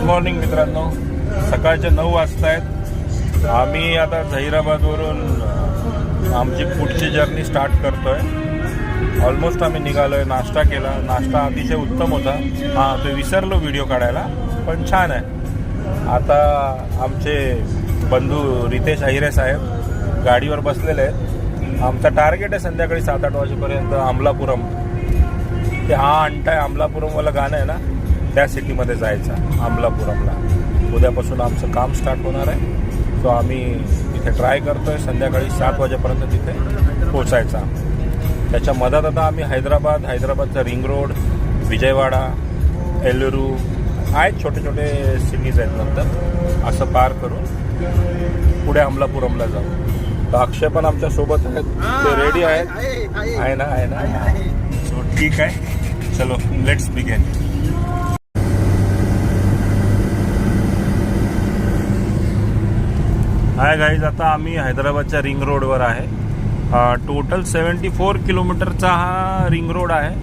Morning मित्रांनो, सकाळचे 9 वाजता आहेत. आम्ही आता झहिराबादवरून आमची पुढची जर्नी स्टार्ट करतोय. ऑलमोस्ट आम्ही निघालोय. नाश्ता केला. नाश्ता अतिशय उत्तम होता. तो विसरलो व्हिडिओ काढायला, पण छान आहे. आता आमचे बंधू रितेश अहिरे साहेब गाडीवर बसलेले आहेत. आमचा टार्गेट आहे संध्याकाळी 7-8 वाजेपर्यंत अमलापुरम. ते अंटाय अमलापुरमवाला गाणं आहे ना, त्या सिटीमध्ये जायचं अमलापुरमला. उद्यापासून आमचं काम स्टार्ट होणार आहे. सो आम्ही तिथे ट्राय करतोय संध्याकाळी 7 वाजेपर्यंत तिथे पोचायचा. त्याच्या मधात आता आम्ही हैदराबादचा रिंग रोड, विजयवाडा, एल्लुरू आहेत, छोटे छोटे सिटीज आहेत. नंतर असं पार करून पुढे अमलापुरमला जाऊ. तर अक्षय पण आमच्या सोबत आहेत. ते रेडी आहेत. आहे ना. सो ठीक आहे, चलो लेट्स बिगिन. हाय गाईज, आता आम्ही हैदराबादच्या रिंग रोडवर आहे. टोटल 74 किलोमीटरचा हा रिंग रोड आहे,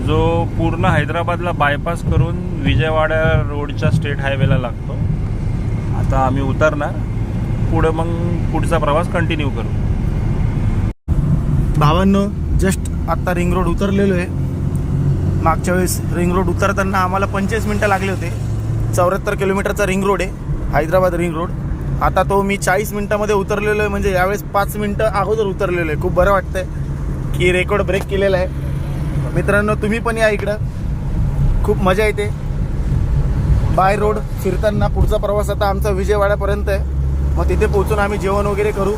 जो पूर्ण हैदराबादला बायपास करून विजयवाडा रोडच्या स्टेट हायवेला लागतो. आता आम्ही उतरणार, पुढे मग पुढचा प्रवास कंटिन्यू करू. भावांनो, जस्ट आता रिंग रोड उतरलेलो आहे. मागच्या वेळेस रिंग रोड उतरताना आम्हाला 25 मिनटं लागले होते. 74 किलोमीटरचा रिंग रोड आहे, हैदराबाद रिंग रोड. आता तो मी 40 मिनटामध्ये उतरलेलो आहे. म्हणजे यावेळेस 5 मिनटं अगोदर उतरलेलो आहे. खूप बरं वाटतंय की रेकॉर्ड ब्रेक केलेला आहे. मित्रांनो, तुम्ही पण या इकडं, खूप मजा येते. बाय रोड फिरताना. पुढचा प्रवास आता आमचा विजयवाड्यापर्यंत आहे. मग तिथे पोहोचून आम्ही जेवण वगैरे करू.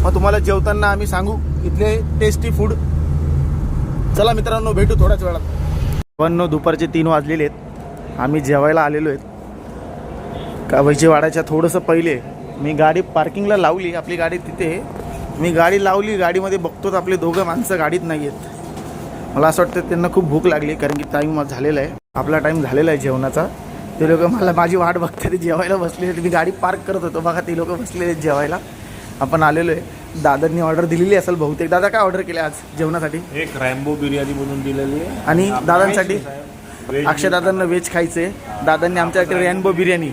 मग तुम्हाला जेवताना आम्ही सांगू इथले टेस्टी फूड. चला मित्रांनो, भेटू थोड्याच वेळात. पण दुपारचे 3 वाजलेले आहेत. आम्ही जेवायला आलेलो आहेत. का विजयवाड्याच्या थोडंसं पहिले मी गाडी पार्किंगला लावली. आपली गाडी तिथे मी गाडी लावली. गाडीमध्ये बघतोच आपले दोघं माणसं गाडीत नाही आहेत. मला असं वाटतं त्यांना खूप भूक लागली, कारण की टाईम झालेला आहे. आपला टाईम झालेला आहे जेवणाचा. ते लोक माझी वाट बघते, ते जेवायला बसले. मी गाडी पार्क करत होतो, बघा ते लोक बसलेले आहेत जेवायला. आपण आलेलो आहे. दादांनी ऑर्डर दिलेली असेल बहुतेक. दादा काय ऑर्डर केलं आज जेवणासाठी? एक रॅम्बो बिर्याणी बनवून दिलेली आहे. आणि दादांसाठी अक्षय दादांना व्हेज खायचे. दादांनी आमच्यासाठी रॅम्बो बिर्याणी.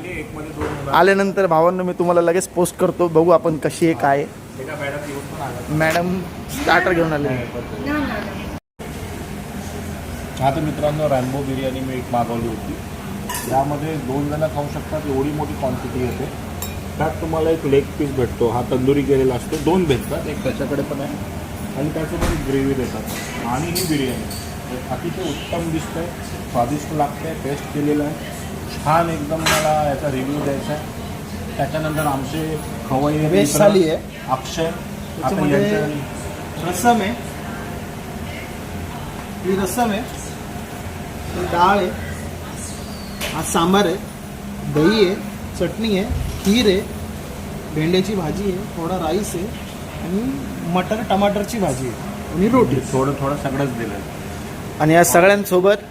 आल्यानंतर भावांना मी तुम्हाला लगेच पोस्ट करतो. बघू आपण कशी आहे काय. मॅडम स्टार्टर घेऊन आले. आता मित्रांनो, रॅम्बो बिर्याणी मी एक मागवली होती. यामध्ये 2 जण खाऊ शकतात, एवढी मोठी क्वांटिटी येते. त्यात तुम्हाला एक लेग पीस भेटतो, हा तंदुरी केलेला असतो. 2 भेटतात, एक त्याच्याकडे पण आहे आणि त्याच्याकडे ग्रेव्ही देतात. आणि ही बिर्याणी अतिशय उत्तम दिसते, स्वादिष्ट लागते. टेस्ट केलेलं आहे, छान एकदम. मला याचा रिव्ह्यू द्यायचा आहे. त्याच्यानंतर आमचे खवय्ये व्हेज थाली आहे अक्षय. रसम आहे, ही रसम आहे, ही डाळ आहे, हा सांबार आहे, दही आहे, चटणी आहे, खीर आहे, भेंड्याची भाजी आहे, थोडा राईस आहे आणि मटर टमाटरची भाजी आहे आणि रोटी. थोडं सगळंच दिलं. आणि या सगळ्यांसोबत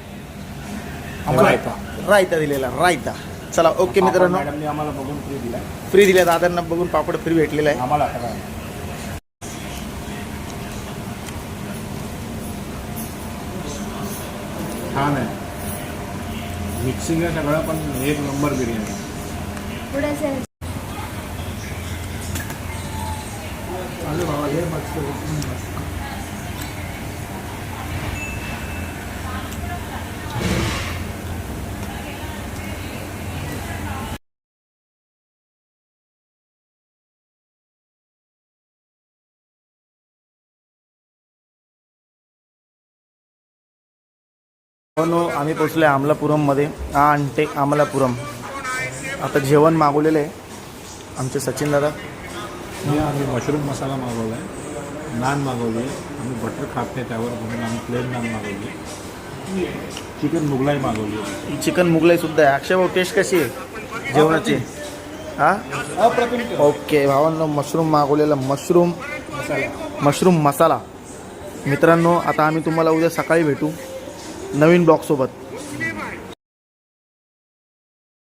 रायता दिलेला. रायता. चला ओके मित्रांनो, मॅडमने आम्हाला बघून फ्री दिल्या. दादांना बघून पापड फ्री भेटलेला आहे आम्हाला. छान आहे, मिक्सिंग आहे सगळं, पण 1 नंबर बिर्याणी. आम्ही पोचलो आहे अमलापुरममध्ये. अंटे अमलापुरम. आता जेवण मागवलेलं आहे आमचे सचिन दादा. आम्ही मशरूम मसाला मागवला आहे, नान मागवली आहे. आम्ही बटर खात नाही त्यावर, म्हणून आम्ही प्लेन नान मागवली. चिकन मुगलाई मागवली आहे. चिकन मुगलाई सुद्धा आहे. अक्षय भाऊ, टेस्ट कशी आहे जेवणाची? ओके भावांनो, मशरूम मागवलेला. मशरूम मसाला. मित्रांनो, आता आम्ही तुम्हाला उद्या सकाळी भेटू नवीन ब्लॉगसोबत.